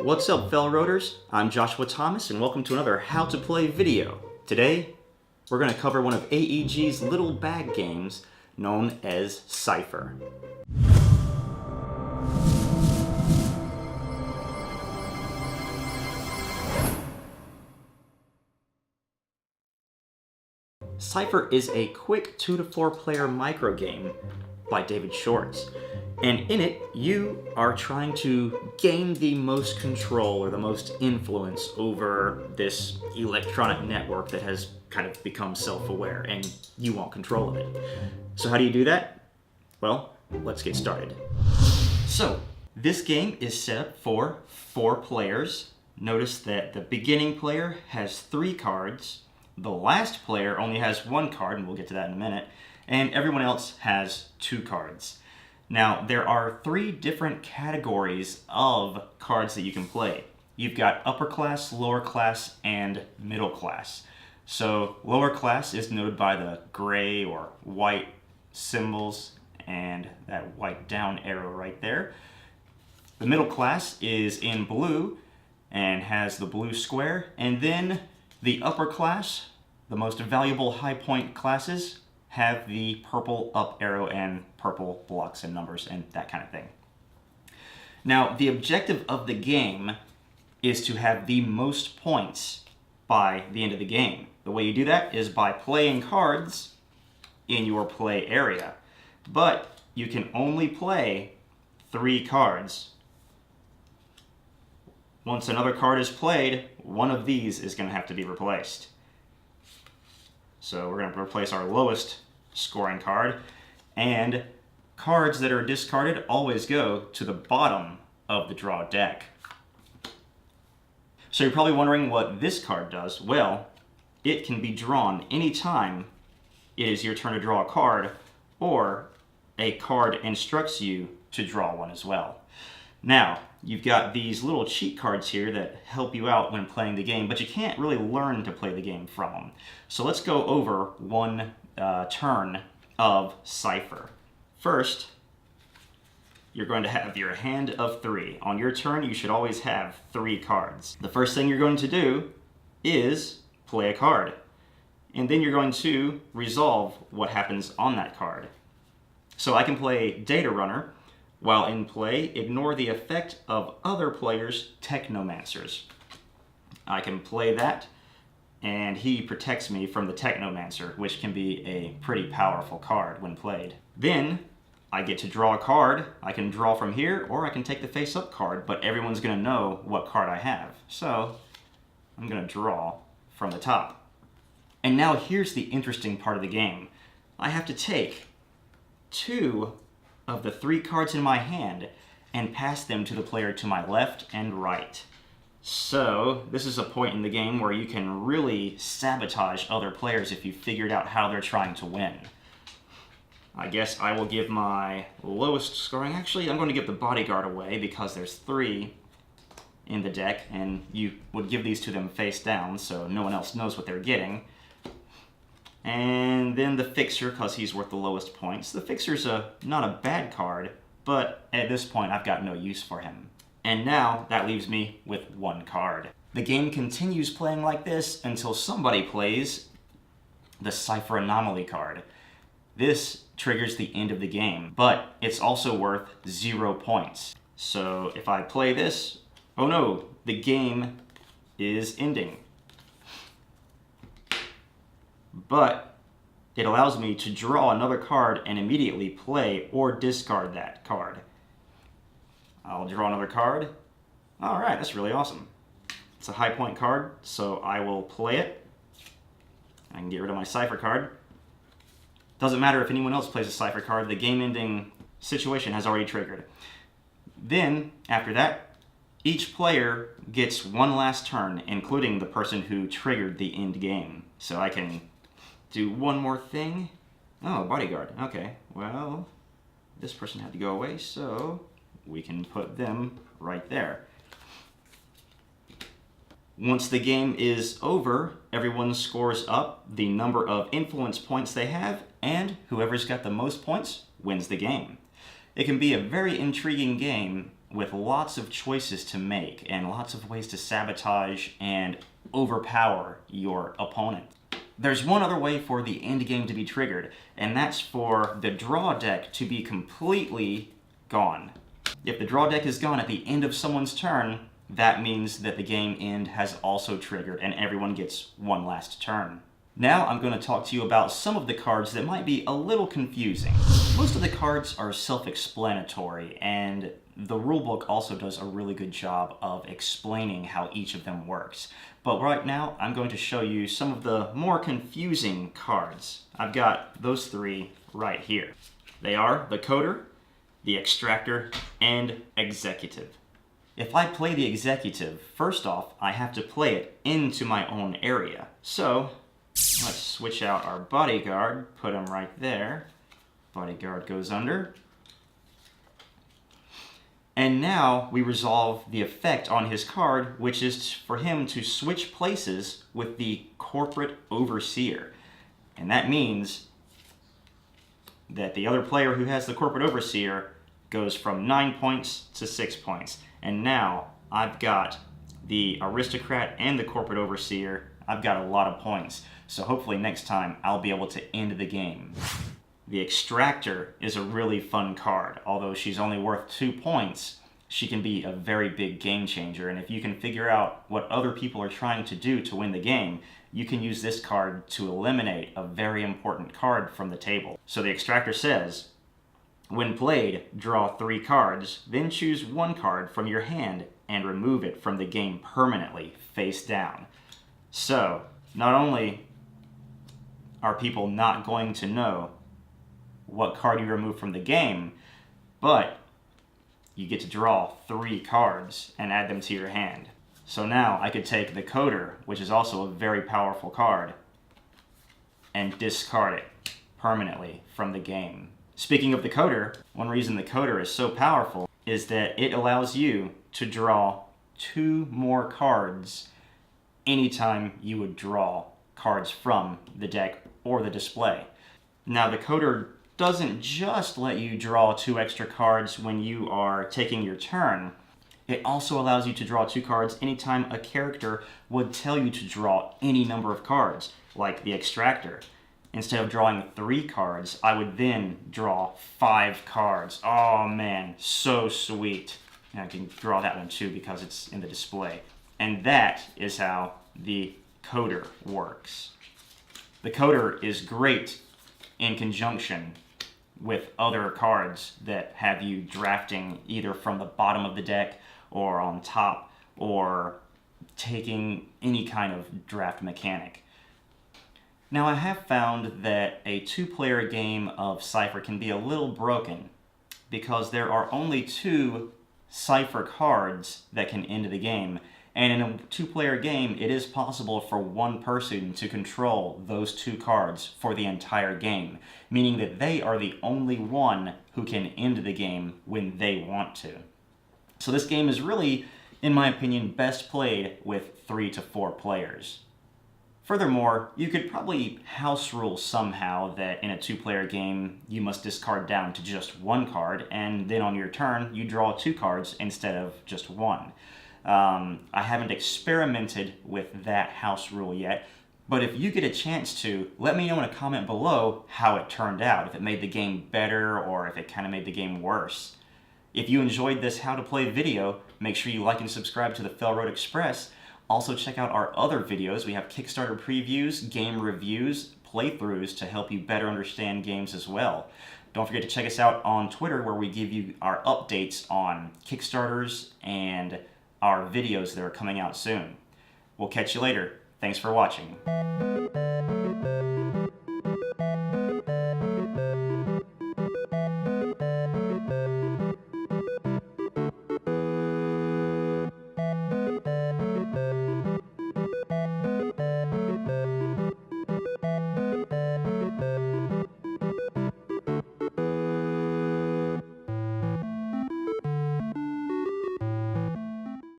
What's up, fellow roaders? I'm Joshua Thomas, and welcome to another How to Play video. Today, we're going to cover one of AEG's little bag games known as Cypher. Cypher is a quick 2 to 4 player micro game by David Shorts. And in it, you are trying to gain the most control or the most influence over this electronic network that has kind of become self-aware, and you want control of it. So how do you do that? Well, let's get started. So, this game is set up for 4 players. Notice that the beginning player has 3 cards, the last player only has 1 card, and we'll get to that in a minute, and everyone else has 2 cards. Now, there are 3 different categories of cards that you can play. You've got upper class, lower class, and middle class. So, lower class is denoted by the gray or white symbols and that white down arrow right there. The middle class is in blue and has the blue square. And then the upper class, the most valuable high point classes, have the purple up arrow and purple blocks and numbers and that kind of thing. Now, the objective of the game is to have the most points by the end of the game. The way you do that is by playing cards in your play area. But you can only play 3 cards. Once another card is played, one of these is going to have to be replaced. So we're going to replace our lowest scoring card, and cards that are discarded always go to the bottom of the draw deck. So you're probably wondering what this card does. Well, it can be drawn anytime it is your turn to draw a card, or a card instructs you to draw one as well. Now, you've got these little cheat cards here that help you out when playing the game, but you can't really learn to play the game from them. So let's go over one turn of Cypher. First, you're going to have your hand of 3. On your turn, you should always have 3 cards. The first thing you're going to do is play a card. And then you're going to resolve what happens on that card. So I can play Data Runner. While in play, ignore the effect of other players' Technomancers. I can play that, and he protects me from the Technomancer, which can be a pretty powerful card when played. Then, I get to draw a card. I can draw from here, or I can take the face-up card, but everyone's going to know what card I have. So, I'm going to draw from the top. And now here's the interesting part of the game. I have to take 2 of the 3 cards in my hand and pass them to the player to my left and right. So this is a point in the game where you can really sabotage other players if you figured out how they're trying to win. I guess I will give my lowest scoring. Actually, I'm going to give the bodyguard away because there's 3 in the deck, and you would give these to them face down so no one else knows what they're getting. And then the Fixer, because he's worth the lowest points. The Fixer's not a bad card, but at this point I've got no use for him. And now that leaves me with 1 card. The game continues playing like this until somebody plays the Cypher Anomaly card. This triggers the end of the game, but it's also worth 0 points. So if I play this, oh no, the game is ending. But it allows me to draw another card and immediately play or discard that card. I'll draw another card. Alright, that's really awesome. It's a high point card, so I will play it. I can get rid of my Cypher card. Doesn't matter if anyone else plays a Cypher card, the game ending situation has already triggered. Then, after that, each player gets 1 last turn, including the person who triggered the end game. So I can do one more thing. Oh, bodyguard. Okay, well, this person had to go away, so we can put them right there. Once the game is over, everyone scores up the number of influence points they have, and whoever's got the most points wins the game. It can be a very intriguing game with lots of choices to make and lots of ways to sabotage and overpower your opponent. There's one other way for the end game to be triggered, and that's for the draw deck to be completely gone. If the draw deck is gone at the end of someone's turn, that means that the game end has also triggered and everyone gets one last turn. Now I'm going to talk to you about some of the cards that might be a little confusing. Most of the cards are self-explanatory, and the rulebook also does a really good job of explaining how each of them works. But right now I'm going to show you some of the more confusing cards. I've got those three right here. They are the Coder, the Extractor, and Executive. If I play the Executive, first off, I have to play it into my own area. So let's switch out our Bodyguard, put him right there. Bodyguard goes under. And now we resolve the effect on his card, which is for him to switch places with the Corporate Overseer. And that means that the other player who has the Corporate Overseer goes from 9 points to 6 points. And now I've got the Aristocrat and the Corporate Overseer. I've got a lot of points. So hopefully next time I'll be able to end the game. The Extractor is a really fun card. Although she's only worth 2 points, she can be a very big game changer. And if you can figure out what other people are trying to do to win the game, you can use this card to eliminate a very important card from the table. So the Extractor says, when played, draw 3 cards, then choose 1 card from your hand and remove it from the game permanently, face down. So, not only are people not going to know what card you remove from the game, but you get to draw 3 cards and add them to your hand. So now I could take the Coder, which is also a very powerful card, and discard it permanently from the game. Speaking of the Coder, one reason the Coder is so powerful is that it allows you to draw 2 more cards anytime you would draw cards from the deck or the display. Now the Coder doesn't just let you draw 2 extra cards when you are taking your turn. It also allows you to draw 2 cards anytime a character would tell you to draw any number of cards, like the Extractor. Instead of drawing 3 cards, I would then draw 5 cards. Oh man, so sweet. And I can draw that one too because it's in the display. And that is how the Coder works. The Coder is great in conjunction with other cards that have you drafting either from the bottom of the deck or on top, or taking any kind of draft mechanic. Now I have found that a 2-player game of Cypher can be a little broken because there are only 2 Cypher cards that can end the game, and in a 2-player game it is possible for one person to control those 2 cards for the entire game, meaning that they are the only one who can end the game when they want to. So this game is really, in my opinion, best played with 3 to 4 players. Furthermore, you could probably house rule somehow that in a 2-player game you must discard down to just 1 card, and then on your turn you draw 2 cards instead of just 1. I haven't experimented with that house rule yet, but if you get a chance to, let me know in a comment below how it turned out, if it made the game better or if it kind of made the game worse. If you enjoyed this how to play video, make sure you like and subscribe to the Fell Road Express. Also check out our other videos. We have Kickstarter previews, game reviews, playthroughs to help you better understand games as well. Don't forget to check us out on Twitter, where we give you our updates on Kickstarters and our videos that are coming out soon. We'll catch you later. Thanks for watching.